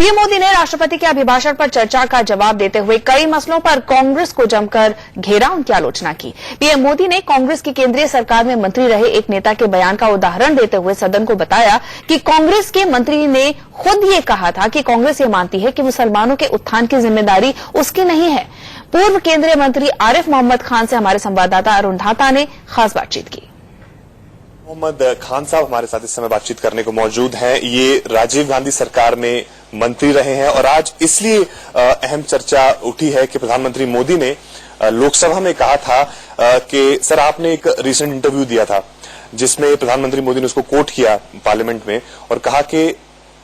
PM Modi ने राष्ट्रपति के अभिभाषण पर चर्चा का जवाब देते हुए कई मसलों पर कांग्रेस को जमकर घेरा, उनकी आलोचना की। पीएम मोदी ने कांग्रेस की केंद्रीय सरकार में मंत्री रहे एक नेता के बयान का उदाहरण देते हुए सदन को बताया कि कांग्रेस के मंत्री ने खुद ये कहा था कि कांग्रेस ये मानती है कि मुसलमानों के उत्थान की जिम्मेदारी उसकी नहीं है। पूर्व केंद्रीय मंत्री आरिफ मोहम्मद खान से हमारे संवाददाता अरुण धाता ने खास बातचीत की। मोहम्मद खान साहब हमारे साथ इस समय बातचीत करने को मौजूद हैं। ये राजीव गांधी सरकार में मंत्री रहे हैं और आज इसलिए अहम चर्चा उठी है कि प्रधानमंत्री मोदी ने लोकसभा में कहा था कि सर आपने एक रीसेंट इंटरव्यू दिया था जिसमें प्रधानमंत्री मोदी ने उसको कोट किया पार्लियामेंट में और कहा कि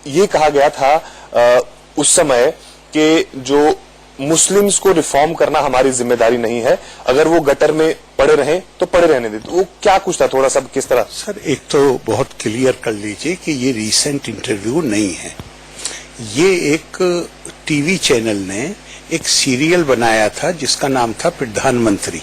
ये कहा गया था उस समय कि जो मुस्लिम्स को रिफॉर्म करना हमारी जिम्मेदारी नहीं है, अगर वो गटर में पड़े रहें तो पड़े रहने दे। तो वो क्या कुछ था, थोड़ा सा किस तरह? सर एक तो बहुत क्लियर कर लीजिए कि ये रीसेंट इंटरव्यू नहीं है। ये एक टीवी चैनल ने एक सीरियल बनाया था जिसका नाम था प्रधानमंत्री,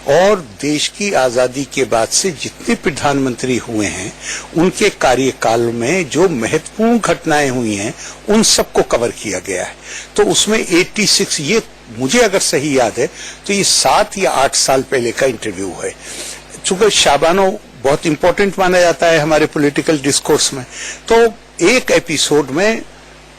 और देश की आजादी के बाद से जितने प्रधानमंत्री हुए हैं उनके कार्यकाल में जो महत्वपूर्ण घटनाएं हुई हैं उन सबको कवर किया गया है। तो उसमें 86, ये मुझे अगर सही याद है तो ये 7 या 8 साल पहले का इंटरव्यू है। चूंकि शाबानो बहुत इंपॉर्टेंट माना जाता है हमारे पॉलिटिकल डिस्कोर्स में, तो एक एपिसोड में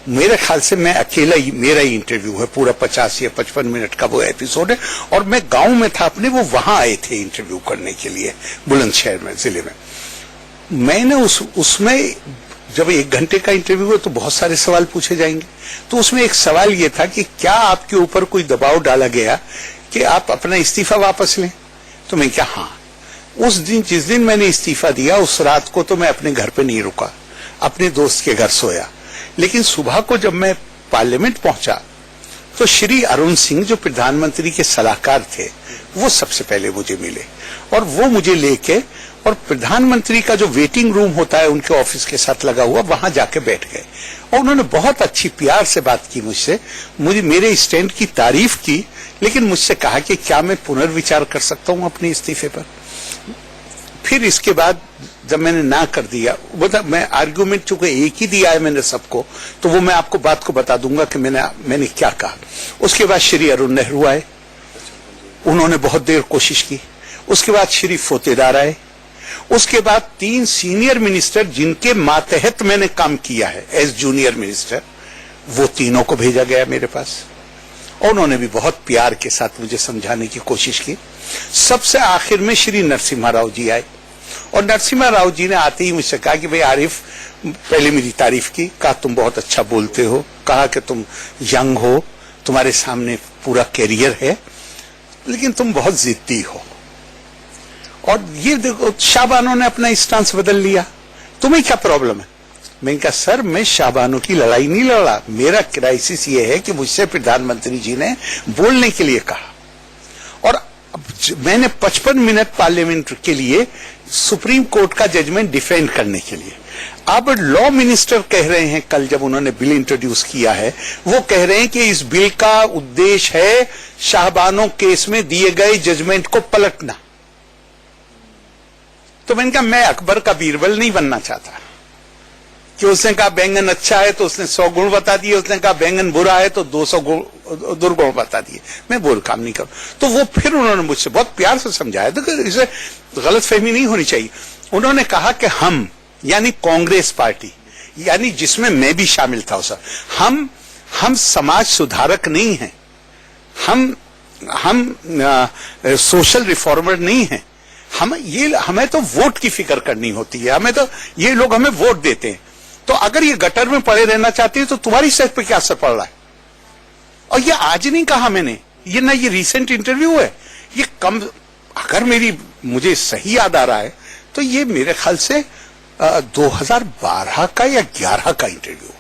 मेरे ख्याल से मैं अकेला ही, मेरा ही इंटरव्यू है, पूरा 50 या 55 मिनट का वो एपिसोड है। और मैं गांव में था अपने, वो वहां आए थे इंटरव्यू करने के लिए बुलंदशहर में, जिले में। मैंने उसमें जब 1 घंटे का इंटरव्यू है तो बहुत सारे सवाल पूछे जाएंगे, तो उसमें एक सवाल ये था कि क्या आपके ऊपर कोई दबाव डाला गया कि आप अपना इस्तीफा वापस लें? तो मैं क्या, हाँ। उस दिन, जिस दिन मैंने इस्तीफा दिया, उस रात को तो मैं अपने घर पे नहीं रुका, अपने दोस्त के घर सोया। लेकिन सुबह को जब मैं पार्लियामेंट पहुंचा तो श्री अरुण सिंह जो प्रधानमंत्री के सलाहकार थे वो सबसे पहले मुझे मिले और वो मुझे लेके और प्रधानमंत्री का जो वेटिंग रूम होता है उनके ऑफिस के साथ लगा हुआ, वहां जाके बैठ गए और उन्होंने बहुत अच्छी प्यार से बात की मुझसे, मुझे मेरे स्टैंड की तारीफ की, लेकिन मुझसे कहा कि क्या मैं पुनर्विचार कर सकता हूं अपने इस्तीफे पर। फिर इसके बाद जब मैंने ना कर दिया, मतलब मैं आर्गुमेंट चूंकि एक ही दिया है मैंने सबको, तो वो मैं आपको बात को बता दूंगा कि मैंने क्या कहा। उसके बाद श्री अरुण नेहरू आए, उन्होंने बहुत देर कोशिश की। उसके बाद श्री फोतेदार आए। उसके बाद 3 सीनियर मिनिस्टर जिनके मातहत मैंने काम किया है एज जूनियर मिनिस्टर, वो तीनों को भेजा गया मेरे पास और उन्होंने भी बहुत प्यार के साथ मुझे समझाने की कोशिश की। सबसे आखिर में श्री नरसिम्हा राव जी आए और नरसिम्हा राव जी ने आते ही मुझसे कहा कि भाई आरिफ, पहले मेरी तारीफ की, कहा तुम बहुत अच्छा बोलते हो, कहा कि तुम यंग हो, तुम्हारे सामने पूरा कैरियर है, लेकिन तुम बहुत जिद्दी हो। और ये देखो, शाहबानो ने अपना स्टांस बदल लिया, तुम्हें क्या प्रॉब्लम है? मैंने कहा सर, मैं शाहबानो की लड़ाई नहीं लड़ा, मेरा क्राइसिस ये है कि मुझसे प्रधानमंत्री जी ने बोलने के लिए कहा और मैंने 55 मिनट पार्लियामेंट के लिए सुप्रीम कोर्ट का जजमेंट डिफेंड करने के लिए। अब लॉ मिनिस्टर कह रहे हैं, कल जब उन्होंने बिल इंट्रोड्यूस किया है, वो कह रहे हैं कि इस बिल का उद्देश्य है शाहबानो केस में दिए गए जजमेंट को पलटना। तो मैंने कहा मैं अकबर का बीरबल नहीं बनना चाहता कि उसने कहा बैंगन अच्छा है तो उसने 100 गुण बता दिए, उसने कहा बैंगन बुरा है तो 200 दुर्गुण बता दिए। मैं वो काम नहीं करूं। तो वो फिर उन्होंने मुझसे बहुत प्यार से समझाया, तो इसे गलतफहमी नहीं होनी चाहिए। उन्होंने कहा कि हम, यानी कांग्रेस पार्टी, यानी जिसमें मैं भी शामिल था, उस हम समाज सुधारक नहीं हैं, हम सोशल रिफॉर्मर नहीं हैं। हमें तो वोट की फिक्र करनी होती है, हमें तो ये लोग हमें वोट देते हैं, तो अगर ये गटर में पड़े रहना चाहते हैं तो तुम्हारी सेहत पे क्या असर पड़ रहा है? और ये आज नहीं कहा मैंने, ये रीसेंट इंटरव्यू है। ये कम, अगर मुझे सही याद आ रहा है तो ये मेरे ख्याल से 2012 का या 11 का इंटरव्यू है।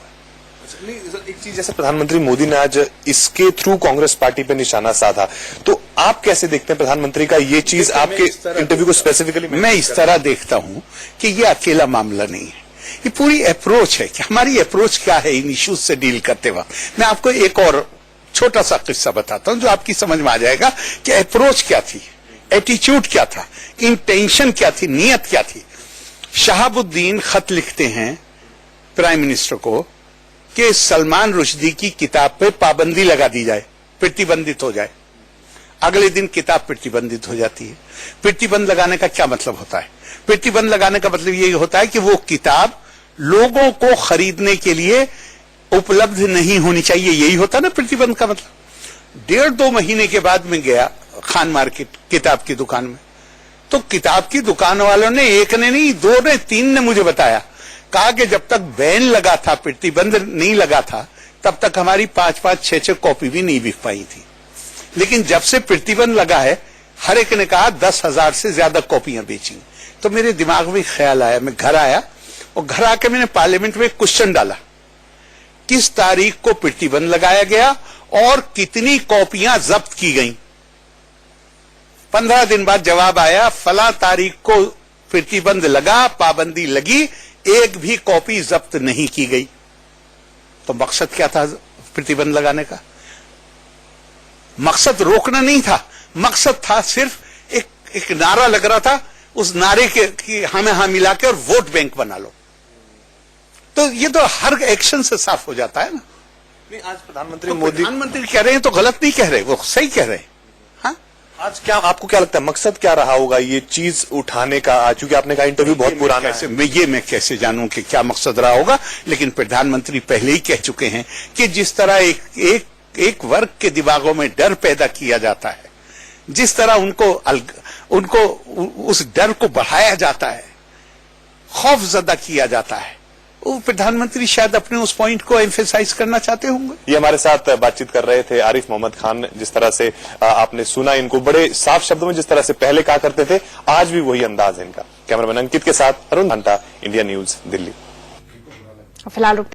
एक चीज, जैसे प्रधानमंत्री मोदी ने आज इसके थ्रू कांग्रेस पार्टी पे निशाना साधा, तो आप कैसे देखते हैं प्रधानमंत्री का ये चीज आपके इंटरव्यू को स्पेसिफिकली? मैं इस तरह देखता हूं कि ये अकेला मामला नहीं है, ये पूरी अप्रोच है कि हमारी अप्रोच क्या है इन इश्यूज से डील करते वक्त। मैं आपको एक और छोटा सा किस्सा बताता हूं जो आपकी समझ में आ जाएगा कि अप्रोच क्या थी, एटीट्यूड क्या था, इंटेंशन क्या थी, नीयत क्या थी। शहाबुद्दीन खत लिखते हैं प्राइम मिनिस्टर को कि सलमान रुश्दी की किताब पे पाबंदी लगा दी जाए, प्रतिबंधित हो जाए। अगले दिन किताब प्रतिबंधित हो जाती है। प्रतिबंध लगाने का क्या मतलब होता है? प्रतिबंध लगाने का मतलब ये होता है कि वो किताब लोगों को खरीदने के लिए उपलब्ध नहीं होनी चाहिए। यही होता ना प्रतिबंध का मतलब। 1.5-2 महीने के बाद मैं गया खान मार्केट किताब की दुकान में, तो किताब की दुकान वालों ने, एक ने नहीं, 2 ने, 3 ने मुझे बताया, कहा कि जब तक बैन लगा था, प्रतिबंध नहीं लगा था, तब तक हमारी 5-5, 6-6 कॉपी भी नहीं बिक पाई थी। लेकिन जब से प्रतिबंध लगा है, हर एक ने कहा 10,000 से ज्यादा कॉपियां बेची। तो मेरे दिमाग में ख्याल आया, मैं घर आया और घर आके मैंने पार्लियामेंट में एक क्वेश्चन डाला, किस तारीख को प्रतिबंध लगाया गया और कितनी कॉपियां जब्त की गईं। 15 दिन बाद जवाब आया, फला तारीख को प्रतिबंध लगा, पाबंदी लगी, एक भी कॉपी जब्त नहीं की गई। तो मकसद क्या था प्रतिबंध लगाने का? मकसद रोकना नहीं था, मकसद था सिर्फ एक नारा लग रहा था, उस नारे के हमें हाँ मिला के और वोट बैंक बना लो। तो ये तो हर एक्शन से साफ हो जाता है ना। नहीं, आज प्रधानमंत्री कह रहे हैं तो गलत नहीं कह रहे, वो सही कह रहे हैं। हाँ, आज क्या आपको क्या लगता है मकसद क्या रहा होगा ये चीज उठाने का? क्योंकि आपने कहा इंटरव्यू बहुत पुराना है। मैं कैसे जानूं कि क्या मकसद रहा होगा? लेकिन प्रधानमंत्री पहले ही कह चुके हैं कि जिस तरह एक वर्ग के दिमागों में डर पैदा किया जाता है, जिस तरह उनको उस डर को बढ़ाया जाता है, खौफजदा किया जाता है, वो प्रधानमंत्री शायद अपने उस पॉइंट को एम्फेसाइज करना चाहते होंगे। ये हमारे साथ बातचीत कर रहे थे आरिफ मोहम्मद खान। जिस तरह से आपने सुना इनको, बड़े साफ शब्दों में जिस तरह से पहले कहा करते थे, आज भी वही अंदाज है इनका। कैमरामैन अंकित के साथ अरुण घंटा, इंडिया न्यूज, दिल्ली। फिलहाल